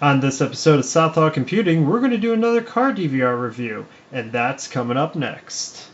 On this episode of Southall Computing, we're going to do another car DVR review, and that's coming up next.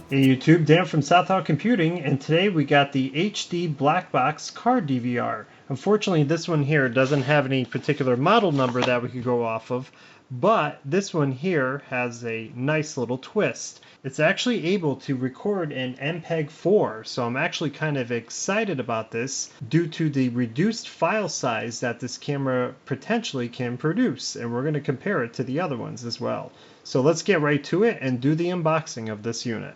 Hey YouTube, Dan from Southall Computing, and today we got the HD Black Box car DVR. Unfortunately, this one here doesn't have any particular model number that we could go off of, but this one here has a nice little twist. It's actually able to record in MPEG-4, so I'm actually kind of excited about this due to the reduced file size that this camera potentially can produce, and we're going to compare it to the other ones as well. So let's get right to it and do the unboxing of this unit.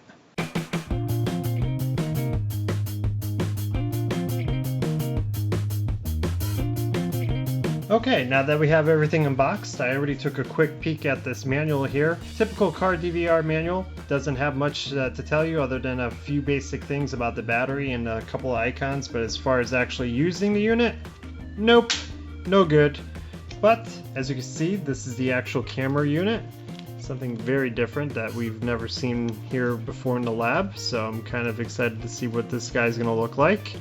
Okay, now that we have everything unboxed, I already took a quick peek at this manual here. Typical car DVR manual, doesn't have much to tell you other than a few basic things about the battery and a couple of icons, but as far as actually using the unit, nope, no good. But as you can see, this is the actual camera unit. Something very different that we've never seen here before in the lab, so I'm kind of excited to see what this guy's going to look like.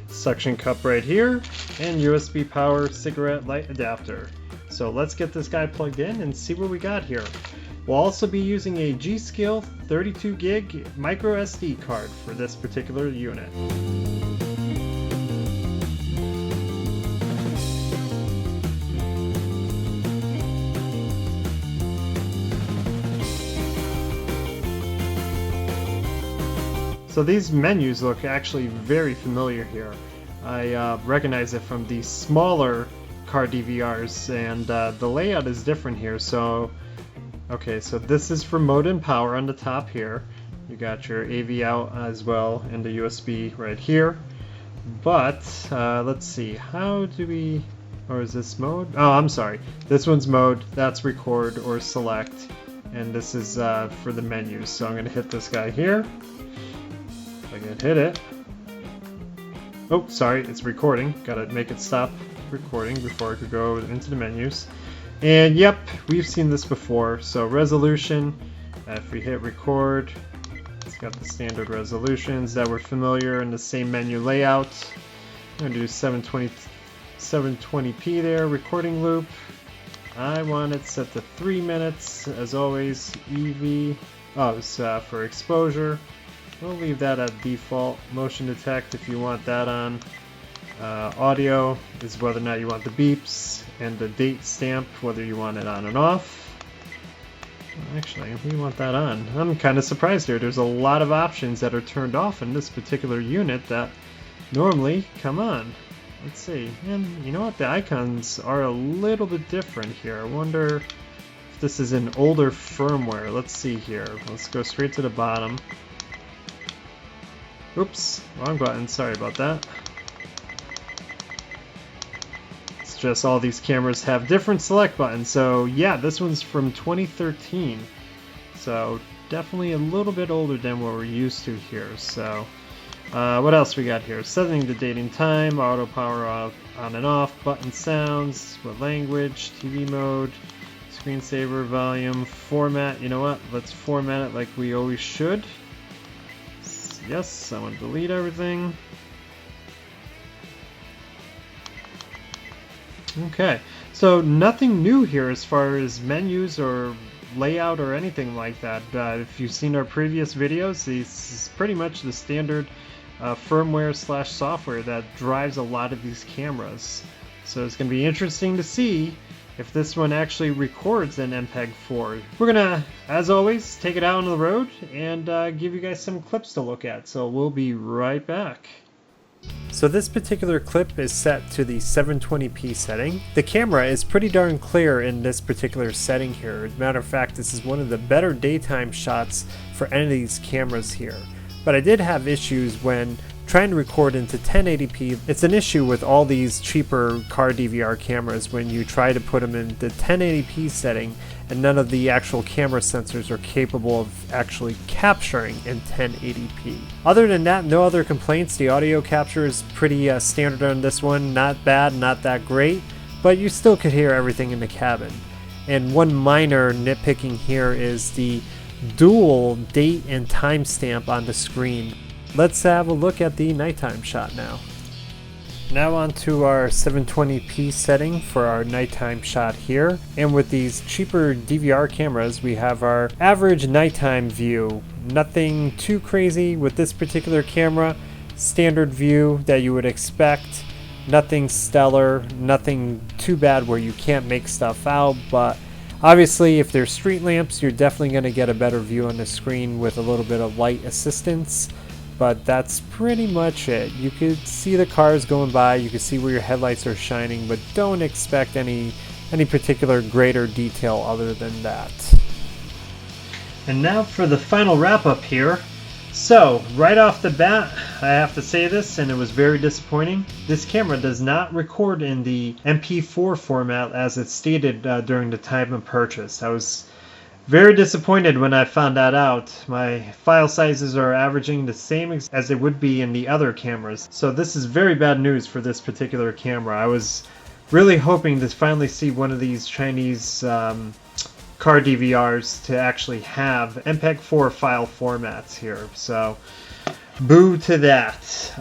Suction cup right here, and USB power cigarette light adapter. So let's get this guy plugged in and see what we got here. We'll also be using a G.Skill 32 gig micro SD card for this particular unit. So these menus look actually very familiar here. I recognize it from the smaller car DVRs, and the layout is different here. So, okay, so this is for mode and power on the top here. You got your AV out as well, and the USB right here. But let's see, how do we, or is this mode? Oh, I'm sorry. This one's mode, that's record or select, and this is for the menus. So I'm going to hit this guy here. I can hit it. Oh, sorry, it's recording. Gotta make it stop recording before I could go into the menus. And yep, we've seen this before. So resolution, if we hit record, it's got the standard resolutions that were familiar in the same menu layout. I'm gonna do 720p there, recording loop. I want it set to 3 minutes, as always. EV, oh, it's for exposure. We'll leave that at default. Motion detect if you want that on. Audio is whether or not you want the beeps, and the date stamp whether you want it on and off. Actually, we want that on. I'm kind of surprised here. There's a lot of options that are turned off in this particular unit that normally come on. Let's see. And you know what? The icons are a little bit different here. I wonder if this is an older firmware. Let's see here. Let's go straight to the bottom. Oops, wrong button, sorry about that. It's just all these cameras have different select buttons, so yeah, this one's from 2013. So definitely a little bit older than what we're used to here. So what else we got here? Setting the date and time, auto power off, on and off, button sounds, what language, TV mode, screensaver, volume, format. You know what, let's format it like we always should. Yes, I want to delete everything. Okay, so nothing new here as far as menus or layout or anything like that. If you've seen our previous videos, this is pretty much the standard firmware / software that drives a lot of these cameras. So it's going to be interesting to see if this one actually records in MPEG-4. We're gonna, as always, take it out on the road and give you guys some clips to look at, so we'll be right back. So this particular clip is set to the 720p setting. The camera is pretty darn clear in this particular setting here. As a matter of fact, this is one of the better daytime shots for any of these cameras here. But I did have issues when trying to record into 1080p. It's an issue with all these cheaper car DVR cameras when you try to put them in the 1080p setting and none of the actual camera sensors are capable of actually capturing in 1080p. Other than that, no other complaints. The audio capture is pretty standard on this one. Not bad, not that great, but you still could hear everything in the cabin. And one minor nitpicking here is the dual date and timestamp on the screen. Let's have a look at the nighttime shot now. Now on to our 720p setting for our nighttime shot here. And with these cheaper DVR cameras, we have our average nighttime view. Nothing too crazy with this particular camera. Standard view that you would expect. Nothing stellar, nothing too bad where you can't make stuff out, but obviously if there's street lamps, you're definitely going to get a better view on the screen with a little bit of light assistance. But that's pretty much it. You could see the cars going by, you can see where your headlights are shining, but don't expect any particular greater detail other than that. And now for the final wrap up here. So, right off the bat, I have to say this, and it was very disappointing. This camera does not record in the MP4 format as it's stated during the time of purchase. I was very disappointed when I found that out. My file sizes are averaging the same as they would be in the other cameras. So this is very bad news for this particular camera. I was really hoping to finally see one of these Chinese car DVRs to actually have MPEG-4 file formats here. So boo to that.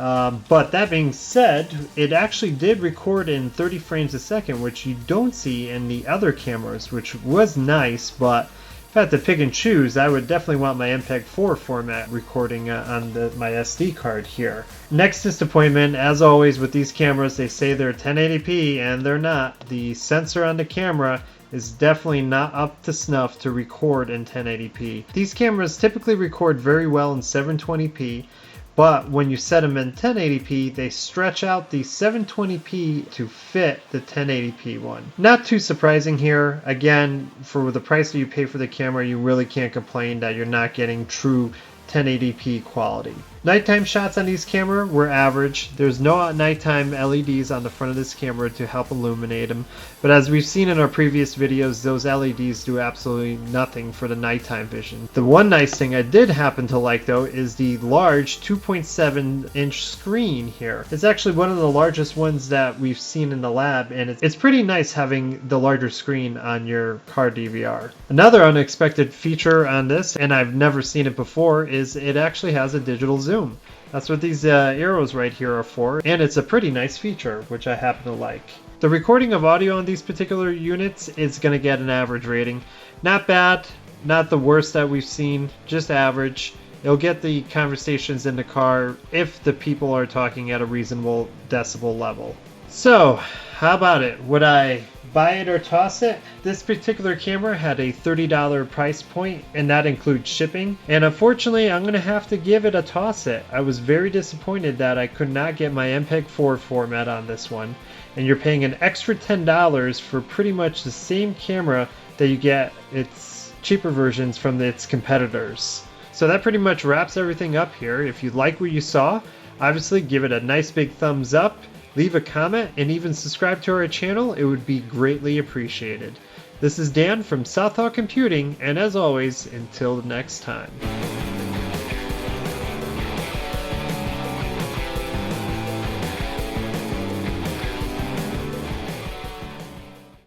But that being said, it actually did record in 30 frames a second, which you don't see in the other cameras, which was nice, but if I had to pick and choose, I would definitely want my MPEG-4 format recording on my SD card here. Next disappointment, as always with these cameras, they say they're 1080p and they're not. The sensor on the camera is definitely not up to snuff to record in 1080p. These cameras typically record very well in 720p, but when you set them in 1080p, they stretch out the 720p to fit the 1080p one. Not too surprising here. Again, for the price that you pay for the camera, you really can't complain that you're not getting true 1080p quality. Nighttime shots on these cameras were average. There's no nighttime LEDs on the front of this camera to help illuminate them, but as we've seen in our previous videos, those LEDs do absolutely nothing for the nighttime vision. The one nice thing I did happen to like though is the large 2.7-inch screen here. It's actually one of the largest ones that we've seen in the lab, and it's pretty nice having the larger screen on your car DVR. Another unexpected feature on this, and I've never seen it before, is it actually has a digital zoom. That's what these arrows right here are for, and it's a pretty nice feature, which I happen to like. The recording of audio on these particular units is going to get an average rating. Not bad, not the worst that we've seen, just average. It'll get the conversations in the car if the people are talking at a reasonable decibel level. So, how about it? Would I buy it or toss it? This particular camera had a $30 price point, and that includes shipping. And unfortunately, I'm going to have to give it a toss it. I was very disappointed that I could not get my MPEG-4 format on this one. And you're paying an extra $10 for pretty much the same camera that you get its cheaper versions from its competitors. So that pretty much wraps everything up here. If you like what you saw, obviously give it a nice big thumbs up. Leave a comment and even subscribe to our channel. It would be greatly appreciated. This is Dan from Southall Computing, and as always, until next time.